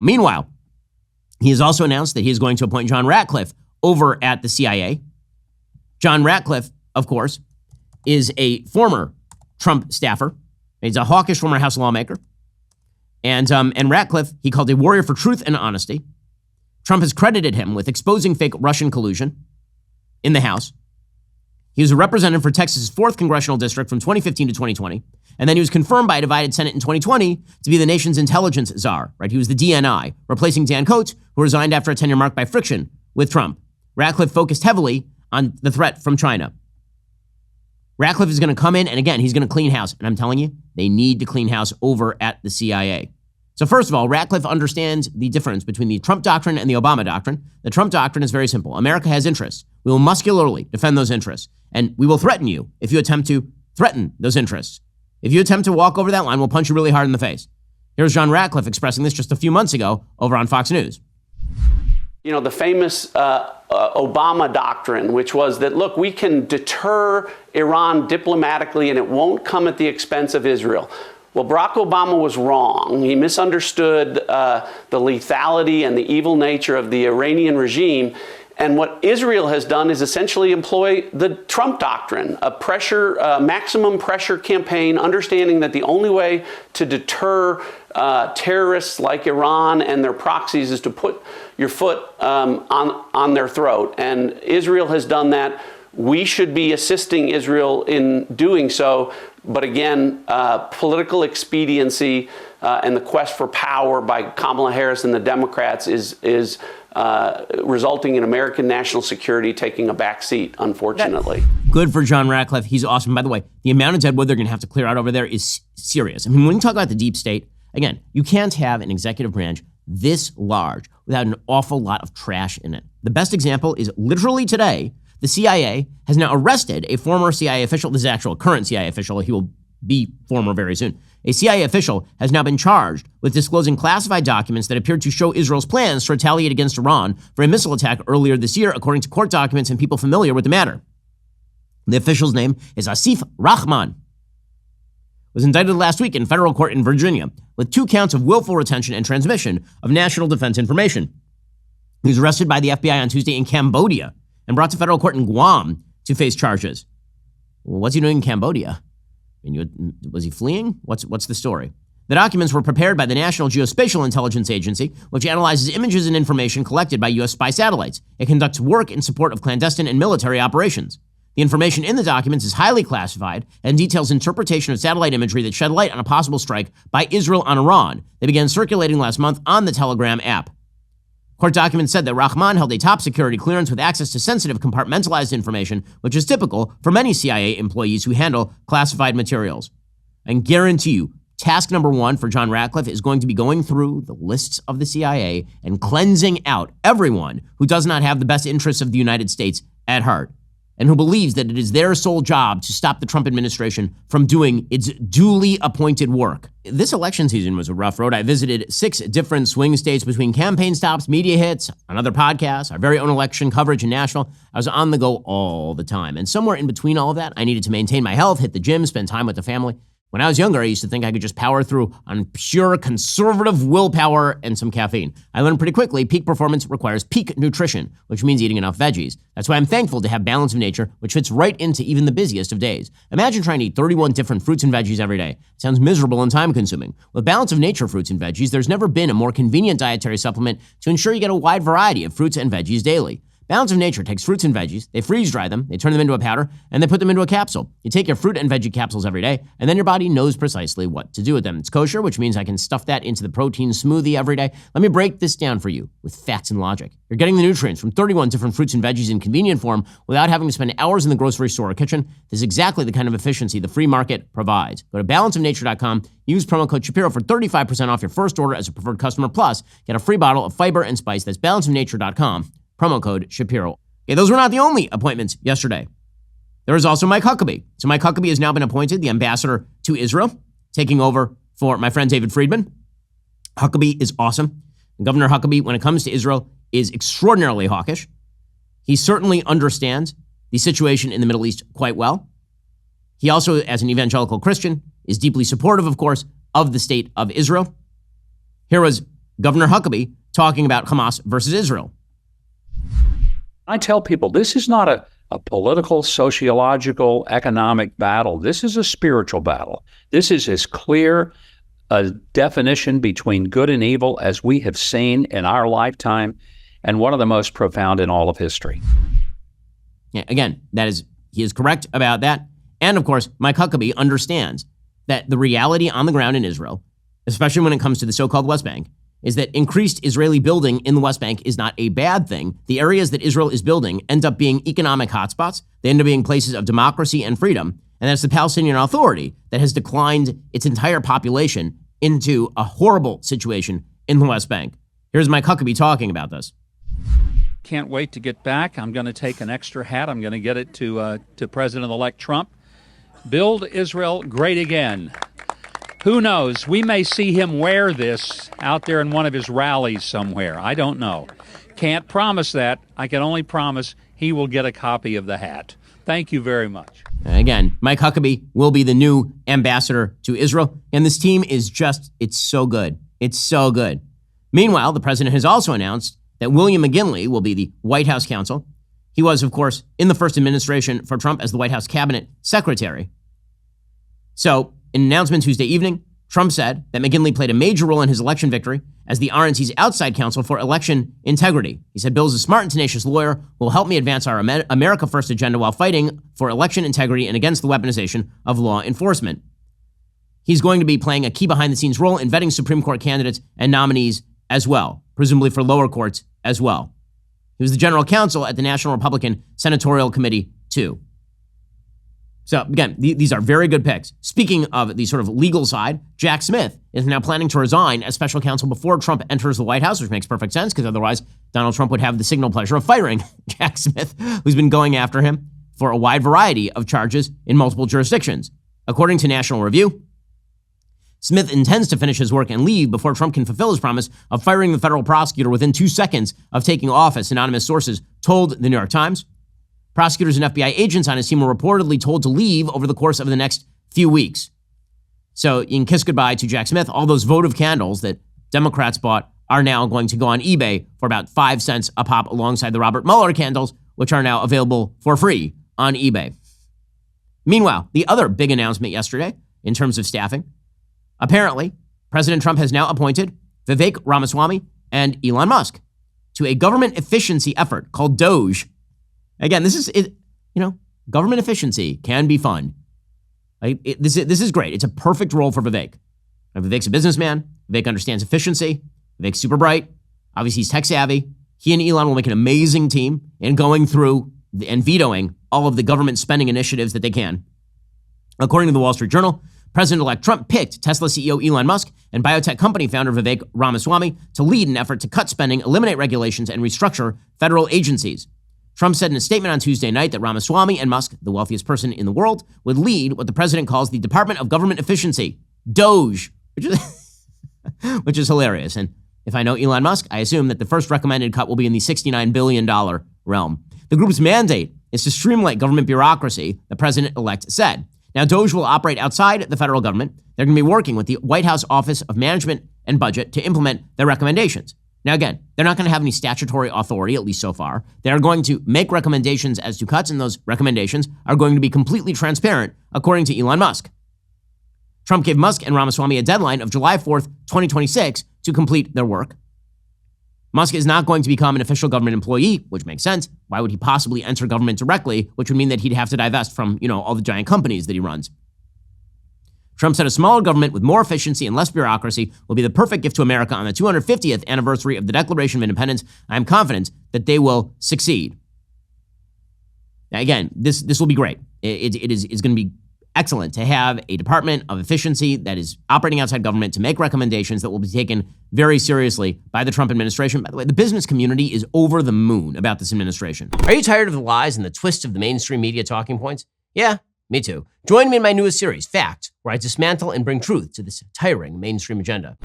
Meanwhile, he has also announced that he is going to appoint John Ratcliffe over at the CIA. John Ratcliffe, of course, is a former Trump staffer. He's a hawkish former House lawmaker. And Ratcliffe, he called a warrior for truth and honesty. Trump has credited him with exposing fake Russian collusion in the House. He was a representative for Texas' 4th congressional district from 2015 to 2020. And then he was confirmed by a divided Senate in 2020 to be the nation's intelligence czar, right? He was the DNI, replacing Dan Coates, who resigned after a tenure marked by friction with Trump. Ratcliffe focused heavily on the threat from China. Ratcliffe is going to come in, and again, he's going to clean house. And I'm telling you, they need to clean house over at the CIA. So first of all, Ratcliffe understands the difference between the Trump doctrine and the Obama doctrine. The Trump doctrine is very simple. America has interests. We will muscularly defend those interests. And we will threaten you if you attempt to threaten those interests. If you attempt to walk over that line, we'll punch you really hard in the face. Here's John Ratcliffe expressing this just a few months ago over on Fox News. You know, the famous Obama doctrine, which was that, look, we can deter Iran diplomatically and it won't come at the expense of Israel. Well, Barack Obama was wrong. He misunderstood the lethality and the evil nature of the Iranian regime. And what Israel has done is essentially employ the Trump doctrine, a maximum pressure campaign, understanding that the only way to deter terrorists like Iran and their proxies is to put your foot on their throat. And Israel has done that. We should be assisting Israel in doing so. But again, political expediency and the quest for power by Kamala Harris and the Democrats is resulting in American national security taking a back seat, unfortunately. Good for John Ratcliffe. He's awesome. By the way, the amount of deadwood they're going to have to clear out over there is serious. I mean, when you talk about the deep state, again, you can't have an executive branch this large without an awful lot of trash in it. The best example is literally today, the CIA has now arrested a former CIA official. This is actual current CIA official. He will be former very soon. A CIA official has now been charged with disclosing classified documents that appeared to show Israel's plans to retaliate against Iran for a missile attack earlier this year, according to court documents and people familiar with the matter. The official's name is Asif Rahman. Was indicted last week in federal court in Virginia with 2 counts of willful retention and transmission of national defense information. He was arrested by the FBI on Tuesday in Cambodia and brought to federal court in Guam to face charges. Well, what's he doing in Cambodia? I mean, was he fleeing? What's the story? The documents were prepared by the National Geospatial Intelligence Agency, which analyzes images and information collected by U.S. spy satellites. It conducts work in support of clandestine and military operations. The information in the documents is highly classified and details interpretation of satellite imagery that shed light on a possible strike by Israel on Iran. They began circulating last month on the Telegram app. Court documents said that Rahman held a top security clearance with access to sensitive compartmentalized information, which is typical for many CIA employees who handle classified materials. And guarantee you, task number 1 for John Ratcliffe is going to be going through the lists of the CIA and cleansing out everyone who does not have the best interests of the United States at heart, and who believes that it is their sole job to stop the Trump administration from doing its duly appointed work. This election season was a rough road. I visited 6 different swing states between campaign stops, media hits, on other podcasts, our very own election coverage in Nashville. I was on the go all the time. And somewhere in between all of that, I needed to maintain my health, hit the gym, spend time with the family. When I was younger, I used to think I could just power through on pure conservative willpower and some caffeine. I learned pretty quickly peak performance requires peak nutrition, which means eating enough veggies. That's why I'm thankful to have Balance of Nature, which fits right into even the busiest of days. Imagine trying to eat 31 different fruits and veggies every day. It sounds miserable and time-consuming. With Balance of Nature fruits and veggies, there's never been a more convenient dietary supplement to ensure you get a wide variety of fruits and veggies daily. Balance of Nature takes fruits and veggies, they freeze-dry them, they turn them into a powder, and they put them into a capsule. You take your fruit and veggie capsules every day, and then your body knows precisely what to do with them. It's kosher, which means I can stuff that into the protein smoothie every day. Let me break this down for you with facts and logic. You're getting the nutrients from 31 different fruits and veggies in convenient form without having to spend hours in the grocery store or kitchen. This is exactly the kind of efficiency the free market provides. Go to balanceofnature.com, use promo code Shapiro for 35% off your first order as a preferred customer, plus get a free bottle of fiber and spice. That's balanceofnature.com. Promo code Shapiro. Okay, those were not the only appointments yesterday. There was also Mike Huckabee. So Mike Huckabee has now been appointed the ambassador to Israel, taking over for my friend David Friedman. Huckabee is awesome. And Governor Huckabee, when it comes to Israel, is extraordinarily hawkish. He certainly understands the situation in the Middle East quite well. He also, as an evangelical Christian, is deeply supportive, of course, of the state of Israel. Here was Governor Huckabee talking about Hamas versus Israel. I tell people this is not a political, sociological, economic battle. This is a spiritual battle. This is as clear a definition between good and evil as we have seen in our lifetime, and one of the most profound in all of history. Yeah, again, he is correct about that. And of course, Mike Huckabee understands that the reality on the ground in Israel, especially when it comes to the so-called West Bank, is that increased Israeli building in the West Bank is not a bad thing. The areas that Israel is building end up being economic hotspots. They end up being places of democracy and freedom. And that's the Palestinian Authority that has declined its entire population into a horrible situation in the West Bank. Here's Mike Huckabee talking about this. Can't wait to get back. I'm going to take an extra hat. I'm going to get it to President-elect Trump. Build Israel great again. Who knows? We may see him wear this out there in one of his rallies somewhere. I don't know. Can't promise that. I can only promise he will get a copy of the hat. Thank you very much. Again, Mike Huckabee will be the new ambassador to Israel. And this team is it's so good. It's so good. Meanwhile, the president has also announced that William McGinley will be the White House Counsel. He was, of course, in the first administration for Trump as the White House Cabinet Secretary. So, in an announcement Tuesday evening, Trump said that McGinley played a major role in his election victory as the RNC's outside counsel for election integrity. He said, Bill's a smart and tenacious lawyer who will help me advance our America First agenda while fighting for election integrity and against the weaponization of law enforcement. He's going to be playing a key behind-the-scenes role in vetting Supreme Court candidates and nominees as well, presumably for lower courts as well. He was the general counsel at the National Republican Senatorial Committee, too. So, again, these are very good picks. Speaking of the sort of legal side, Jack Smith is now planning to resign as special counsel before Trump enters the White House, which makes perfect sense because otherwise Donald Trump would have the signal pleasure of firing Jack Smith, who's been going after him for a wide variety of charges in multiple jurisdictions. According to National Review, Smith intends to finish his work and leave before Trump can fulfill his promise of firing the federal prosecutor within 2 seconds of taking office, anonymous sources told the New York Times. Prosecutors and FBI agents on his team were reportedly told to leave over the course of the next few weeks. So you can kiss goodbye to Jack Smith. All those votive candles that Democrats bought are now going to go on eBay for about 5 cents a pop alongside the Robert Mueller candles, which are now available for free on eBay. Meanwhile, the other big announcement yesterday in terms of staffing, apparently, President Trump has now appointed Vivek Ramaswamy and Elon Musk to a government efficiency effort called DOGE. Again, this is, government efficiency can be fun. This is great. It's a perfect role for Vivek. Vivek's a businessman. Vivek understands efficiency. Vivek's super bright. Obviously, he's tech savvy. He and Elon will make an amazing team in going through and vetoing all of the government spending initiatives that they can. According to the Wall Street Journal, President-elect Trump picked Tesla CEO Elon Musk and biotech company founder Vivek Ramaswamy to lead an effort to cut spending, eliminate regulations, and restructure federal agencies. Trump said in a statement on Tuesday night that Ramaswamy and Musk, the wealthiest person in the world, would lead what the president calls the Department of Government Efficiency, DOGE, which is hilarious. And if I know Elon Musk, I assume that the first recommended cut will be in the $69 billion realm. The group's mandate is to streamline government bureaucracy, the president-elect said. Now, DOGE will operate outside the federal government. They're going to be working with the White House Office of Management and Budget to implement their recommendations. Now, again, they're not going to have any statutory authority, at least so far. They're going to make recommendations as to cuts, and those recommendations are going to be completely transparent, according to Elon Musk. Trump gave Musk and Ramaswamy a deadline of July 4th, 2026 to complete their work. Musk is not going to become an official government employee, which makes sense. Why would he possibly enter government directly, which would mean that he'd have to divest from, all the giant companies that he runs. Trump said a smaller government with more efficiency and less bureaucracy will be the perfect gift to America on the 250th anniversary of the Declaration of Independence. I am confident that they will succeed. Now, again, this will be great. It is going to be excellent to have a Department of Efficiency that is operating outside government to make recommendations that will be taken very seriously by the Trump administration. By the way, the business community is over the moon about this administration. Are you tired of the lies and the twists of the mainstream media talking points? Yeah, me too. Join me in my newest series, Fact, where I dismantle and bring truth to this tiring mainstream agenda.